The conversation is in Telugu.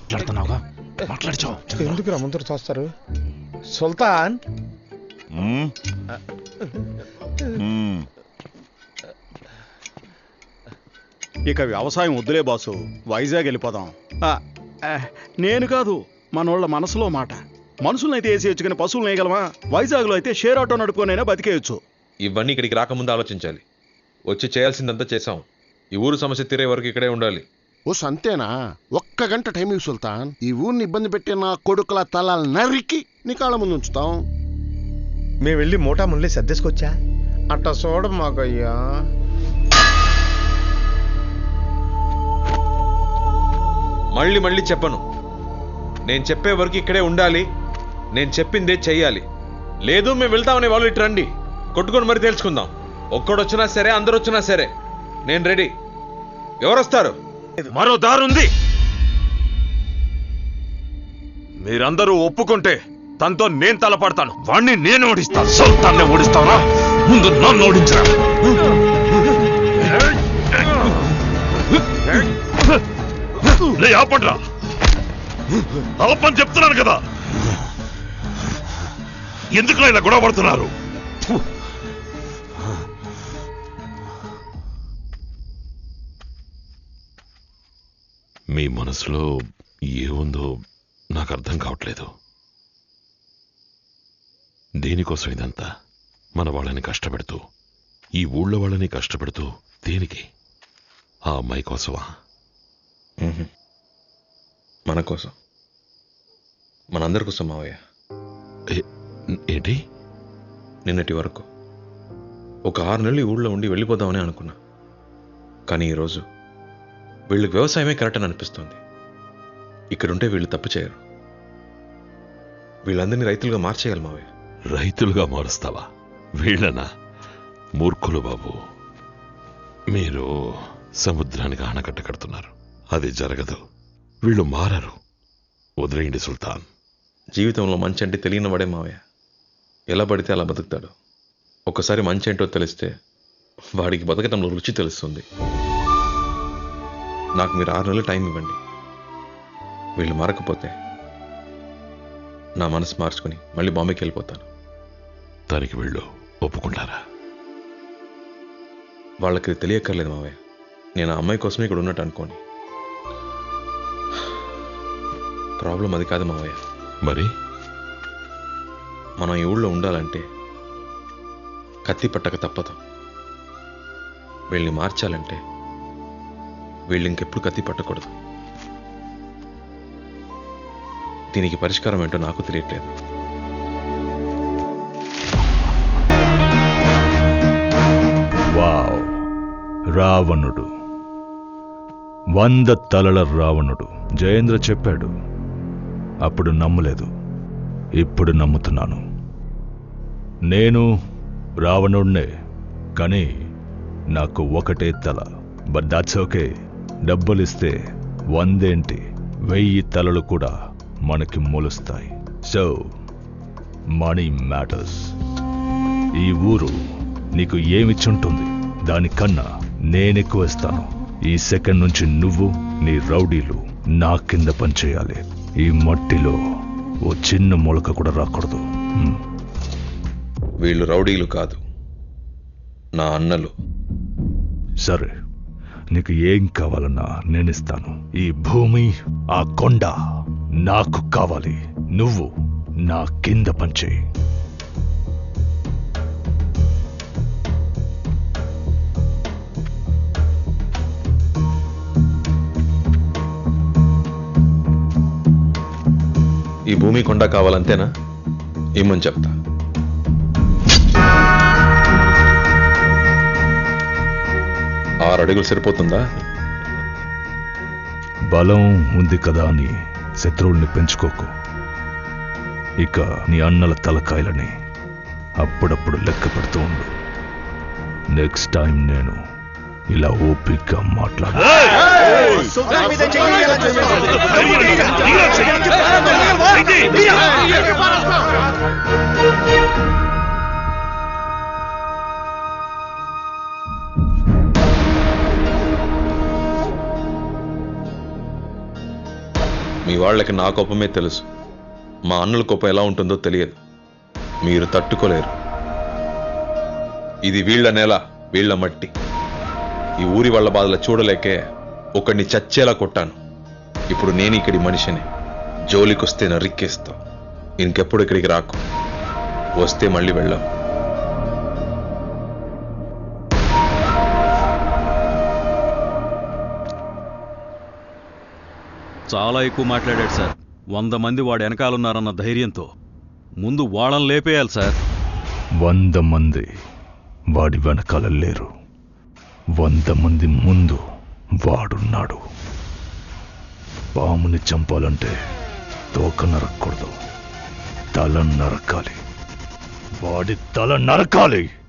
మాట్లాడుతున్నావుగా మాట్లాడచావు. ఎందుకు రమ్మందరూ చూస్తారు? సుల్తాన్ ఇక వ్యవసాయం వద్దులే బాసు, వైజాగ్ వెళ్ళిపోదాం. నేను కాదు, మనోళ్ళ మనసులో మాట. మనుషులనైతే వేసేయచ్చు కానీ పశువులు వేయగలమా? వైజాగ్లో అయితే షేర్ ఆటో నడుపుకొనైనా బతికేయచ్చు. ఇవన్నీ ఇక్కడికి రాకముందు ఆలోచించాలి. వచ్చి చేయాల్సిందంతా చేసాం. ఈ ఊరు సమస్య తీరే వరకు ఇక్కడే ఉండాలి. ఓ సంతేనా? ఒక్క గంట టైం ఇవ్వు సుల్తాన్. ఈ ఊరిని ఇబ్బంది పెట్టి నా కొడుకుల తలాలు నరికి నీ కాళ్ళ ముందు ఉంచుతాం. మేము వెళ్ళి మూటా ముళ్ళి సర్దేసుకొచ్చా. అట్ట చూడ మాకయ్యా. మళ్ళీ మళ్ళీ చెప్పను. నేను చెప్పే వరకు ఇక్కడే ఉండాలి. నేను చెప్పిందే చెయ్యాలి. లేదు మేము వెళ్తామనే వాళ్ళు ఇటు రండి, కొట్టుకొని మరి తేల్చుకుందాం. ఒక్కడొచ్చినా సరే, అందరు వచ్చినా సరే, నేను రెడీ. ఎవరొస్తారు? మరో దారుంది. మీరందరూ ఒప్పుకుంటే తనతో నేను తలపడతాను. వాణ్ణి నేను ఓడిస్తాను. సుల్తాన్ని ఓడిస్తావా? ముందు నన్ను ఓడించరా. లే ఆపండ్రా, ఆపని చెప్తున్నాను కదా. ఎందుకు ఇలా గొడవ పడుతున్నారు? మీ మనసులో ఏముందో నాకు అర్థం కావట్లేదు. దేనికోసం ఇదంతా? మన వాళ్ళని కష్టపెడుతూ, ఈ ఊళ్ళో వాళ్ళని కష్టపెడుతూ దేనికి? ఆ అమ్మాయి కోసమా? మన కోసం, మనందరి కోసం మావయ్య. ఏంటి? నిన్నటి వరకు ఒక 6 నెలలు ఈ ఊళ్ళో ఉండి వెళ్ళిపోదామని అనుకున్నా. కానీ ఈరోజు వీళ్ళకి వ్యవసాయమే కరెక్ట్ అని అనిపిస్తుంది. ఇక్కడుంటే వీళ్ళు తప్పు చేయరు. వీళ్ళందరినీ రైతులుగా మార్చేయాలి మావయ్య. రైతులుగా మారుస్తావా? వీళ్ళనా? మూర్ఖులు బాబు. మీరు సముద్రానికి ఆనకట్ట కడుతున్నారు. అది జరగదు. వీళ్ళు మారరు. వదిలేయండి సుల్తాన్. జీవితంలో మంచి అంటే తెలియని వాడే మావయ్య. ఎలా పడితే అలా బతుకుతాడు. ఒకసారి మంచి ఏంటో తెలిస్తే వాడికి బతకటంలో రుచి తెలుస్తుంది. నాకు మీరు 6 నెలలు టైం ఇవ్వండి. వీళ్ళు మారకపోతే నా మనసు మార్చుకుని మళ్ళీ బాంబేకి వెళ్ళిపోతాను. దానికి వీళ్ళు ఒప్పుకుంటారా? వాళ్ళకి తెలియక్కర్లేదు మావయ్య. నేను ఆ అమ్మాయి కోసమే ఇక్కడ ఉన్నట్టు అనుకోని. ప్రాబ్లం అది కాదు మావయ్య. మరి మనం ఈ ఊళ్ళో ఉండాలంటే కత్తి పట్టక తప్పదు. వీళ్ళని మార్చాలంటే వీళ్ళు ఇంకెప్పుడు కత్తి పట్టకూడదు. దీనికి పరిష్కారం ఏంటో నాకు తెలియట్లేదు. వావ్, రావణుడు, 100 తలల రావణుడు. జయేంద్ర చెప్పాడు, అప్పుడు నమ్మలేదు, ఇప్పుడు నమ్ముతున్నాను. నేను రావణుడినే, కానీ నాకు ఒకటే తల. But that's okay. డబ్బులిస్తే 100 ఏంటి, 1000 తలలు కూడా మనకి మొలుస్తాయి. So money matters. ఈ ఊరు నీకు ఏమిచ్చుంటుంది? దానికన్నా నేనెక్కువ ఇస్తాను. ఈ సెకండ్ నుంచి నువ్వు, నీ రౌడీలు నా కింద పనిచేయాలి. ఈ మట్టిలో ఓ చిన్న మొలక కూడా రాకూడదు. వీళ్ళు రౌడీలు కాదు, నా అన్నలు. సరే, నీకు ఏం కావాలన్నా నేనిస్తాను. ఈ భూమి, ఆ కొండ నాకు కావాలి. నువ్వు నా కింద పనిచేయి. ఈ భూమి కొండ కావాలంతేనా? ఇమ్మని చెప్తా. ఆరు అడుగులు సరిపోతుందా? బలం ఉంది కదా అని శత్రువుల్ని పెంచుకోకు. ఇక నీ అన్నల తలకాయలని అప్పుడప్పుడు లెక్క పెడుతూ ఉండు. నెక్స్ట్ టైం నేను ఇలా ఓపిగ్గా మాట్లాడు. మీ వాళ్ళకి నా కోపమే తెలుసు, మా అన్నల కోపం ఎలా ఉంటుందో తెలియదు. మీరు తట్టుకోలేరు. ఇది వీళ్ళ నేల, వీళ్ళ మట్టి. ఈ ఊరి వాళ్ళ బాధలు చూడలేకే ఒకడిని చచ్చేలా కొట్టాను. ఇప్పుడు నేను ఇక్కడి మనిషిని. జోలికొస్తే నరిక్కేస్తా. ఇంకెప్పుడు ఇక్కడికి రాకు. వస్తే మళ్ళీ వెళ్ళాం. చాలా ఎక్కువ మాట్లాడాడు సార్. 100 మంది వాడు వెనకాలన్నారన్న ధైర్యంతో ముందు వాళ్ళని లేపేయాలి సార్. 100 మంది వాడి వెనకాల లేరు. 100 మంది ముందు వాడున్నాడు. పాముని చంపాలంటే తోక నరక్కూడదు, తల నరకాలి. వాడి తల నరకాలి.